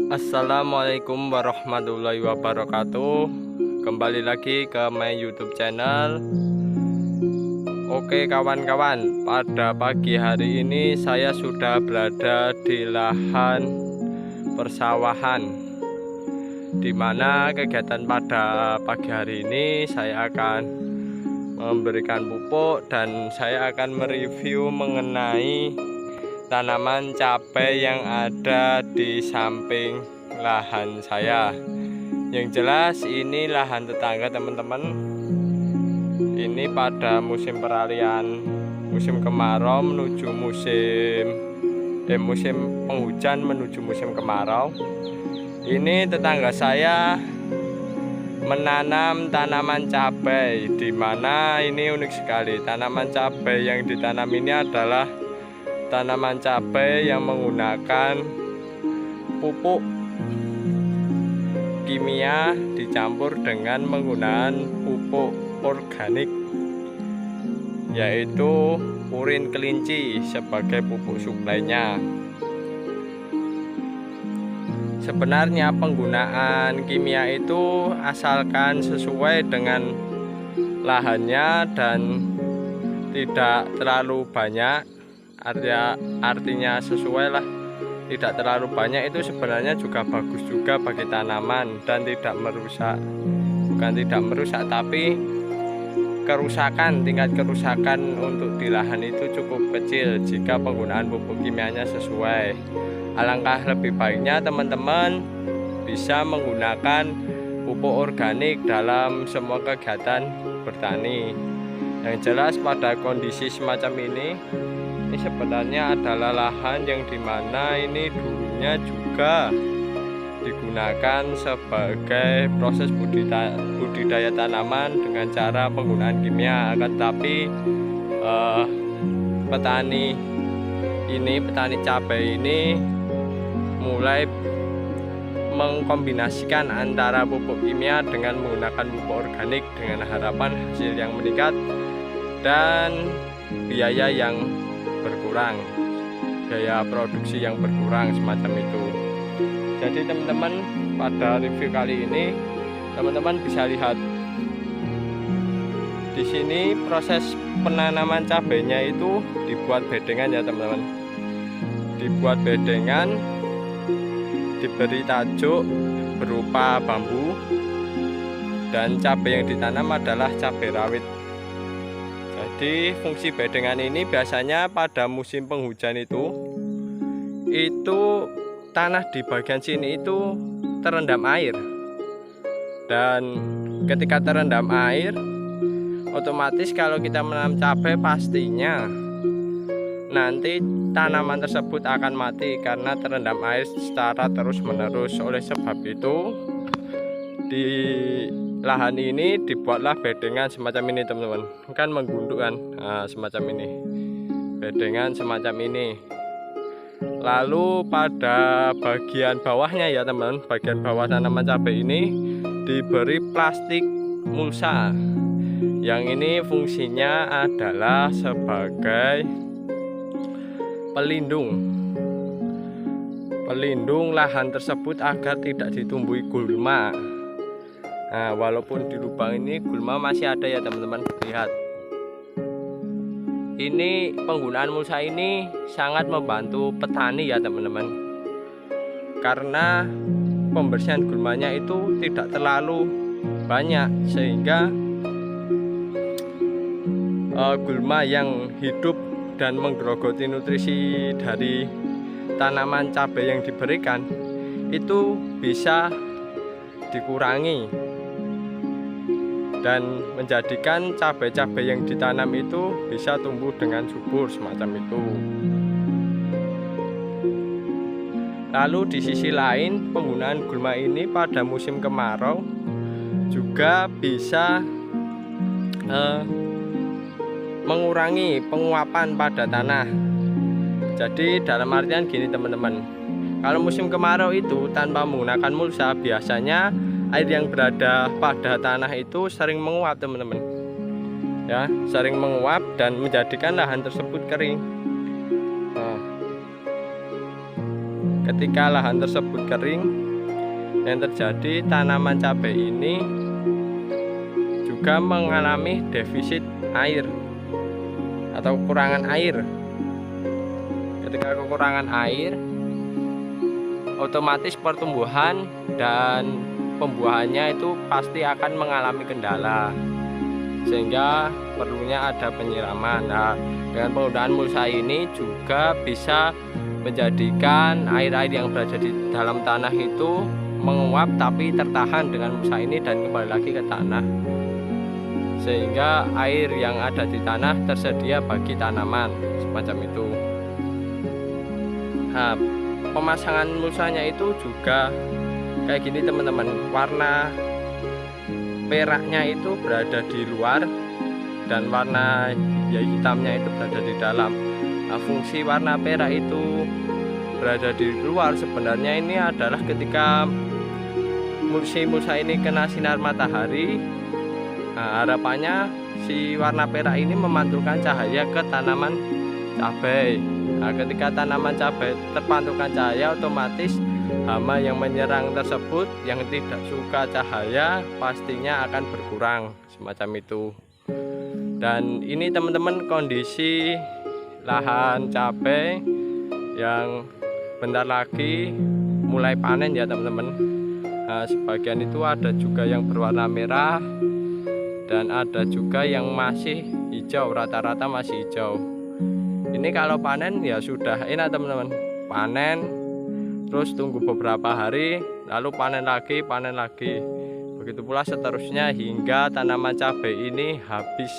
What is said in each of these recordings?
Assalamualaikum warahmatullahi wabarakatuh. Kembali lagi ke my YouTube channel. Oke kawan-kawan, pada pagi hari ini saya sudah berada di lahan persawahan, dimana kegiatan pada pagi hari ini saya akan memberikan pupuk dan saya akan mereview mengenai tanaman cabai yang ada di samping lahan saya. Yang jelas ini lahan tetangga teman-teman. Ini pada musim peralihan musim kemarau menuju musim penghujan menuju musim kemarau. Ini tetangga saya menanam tanaman cabai, dimana ini unik sekali. Tanaman cabai yang ditanam ini adalah tanaman cabai yang menggunakan pupuk kimia dicampur dengan menggunakan pupuk organik, yaitu urin kelinci sebagai pupuk suplainya. Sebenarnya penggunaan kimia itu asalkan sesuai dengan lahannya dan tidak terlalu banyak. Artinya sesuai lah, tidak terlalu banyak itu sebenarnya juga bagus juga bagi tanaman dan tidak merusak. Bukan tidak merusak, tapi tingkat kerusakan untuk di lahan itu cukup kecil jika penggunaan pupuk kimianya sesuai. Alangkah lebih baiknya teman-teman bisa menggunakan pupuk organik dalam semua kegiatan bertani. Yang jelas pada kondisi semacam ini sebenarnya adalah lahan yang dimana ini dulunya juga digunakan sebagai proses budidaya tanaman dengan cara penggunaan kimia. Akan tetapi petani cabai ini mulai mengkombinasikan antara pupuk kimia dengan menggunakan pupuk organik dengan harapan hasil yang meningkat dan biaya yang berkurang, biaya produksi yang berkurang semacam itu. Jadi teman-teman, pada review kali ini teman-teman bisa lihat di sini proses penanaman cabainya itu dibuat bedengan ya teman-teman. Dibuat bedengan, diberi tajuk berupa bambu, dan cabai yang ditanam adalah cabai rawit. Jadi fungsi bedengan ini biasanya pada musim penghujan itu tanah di bagian sini itu terendam air, dan ketika terendam air otomatis kalau kita menanam cabai pastinya nanti tanaman tersebut akan mati karena terendam air secara terus-menerus. Oleh sebab itu di lahan ini dibuatlah bedengan semacam ini teman-teman, kan menggunduk kan, semacam ini, bedengan semacam ini. Lalu pada bagian bawahnya ya teman, bagian bawah tanaman cabai ini diberi plastik mulsa, yang ini fungsinya adalah sebagai pelindung lahan tersebut agar tidak ditumbuhi gulma. Nah, walaupun di lubang ini gulma masih ada ya teman-teman. Lihat, ini penggunaan mulsa ini sangat membantu petani ya teman-teman, karena pembersihan gulmanya itu tidak terlalu banyak, sehingga gulma yang hidup dan menggerogoti nutrisi dari tanaman cabai yang diberikan itu bisa dikurangi dan menjadikan cabai-cabai yang ditanam itu bisa tumbuh dengan subur semacam itu. Lalu di sisi lain, penggunaan gulma ini pada musim kemarau juga bisa mengurangi penguapan pada tanah. Jadi dalam artian gini teman-teman, kalau musim kemarau itu tanpa menggunakan mulsa, biasanya air yang berada pada tanah itu sering menguap teman-teman, ya, sering menguap dan menjadikan lahan tersebut kering. ketika lahan tersebut kering, yang terjadi tanaman cabai ini juga mengalami defisit air atau kekurangan air. Ketika kekurangan air, otomatis pertumbuhan dan pembuahannya itu pasti akan mengalami kendala, sehingga perlunya ada penyiraman. Nah, dengan penggunaan mulsa ini juga bisa menjadikan air-air yang berada di dalam tanah itu menguap tapi tertahan dengan mulsa ini dan kembali lagi ke tanah, sehingga air yang ada di tanah tersedia bagi tanaman semacam itu. Nah, pemasangan mulsanya itu juga kayak gini teman-teman, warna peraknya itu berada di luar dan warna hitamnya itu berada di dalam. Nah, fungsi warna perak itu berada di luar sebenarnya ini adalah ketika mulsa ini kena sinar matahari, nah, harapannya si warna perak ini memantulkan cahaya ke tanaman cabai. Nah, ketika tanaman cabai terpantulkan cahaya, otomatis hama yang menyerang tersebut yang tidak suka cahaya pastinya akan berkurang semacam itu. Dan ini teman-teman kondisi lahan cabai yang bentar lagi mulai panen ya teman-teman. Nah, sebagian itu ada juga yang berwarna merah dan ada juga yang masih hijau, rata-rata masih hijau. Ini kalau panen ya sudah enak teman-teman, panen terus tunggu beberapa hari lalu panen lagi, begitu pula seterusnya hingga tanaman cabai ini habis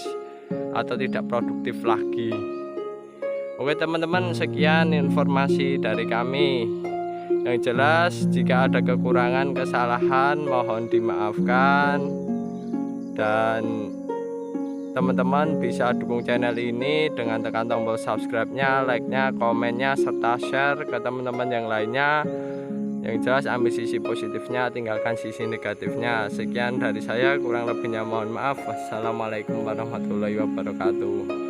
atau tidak produktif lagi. Oke teman-teman, sekian informasi dari kami. Yang jelas jika ada kekurangan kesalahan mohon dimaafkan, dan teman-teman bisa dukung channel ini dengan tekan tombol subscribe-nya, like-nya, komennya, serta share ke teman-teman yang lainnya. Yang jelas ambil sisi positifnya, tinggalkan sisi negatifnya. Sekian dari saya, kurang lebihnya mohon maaf. Wassalamualaikum warahmatullahi wabarakatuh.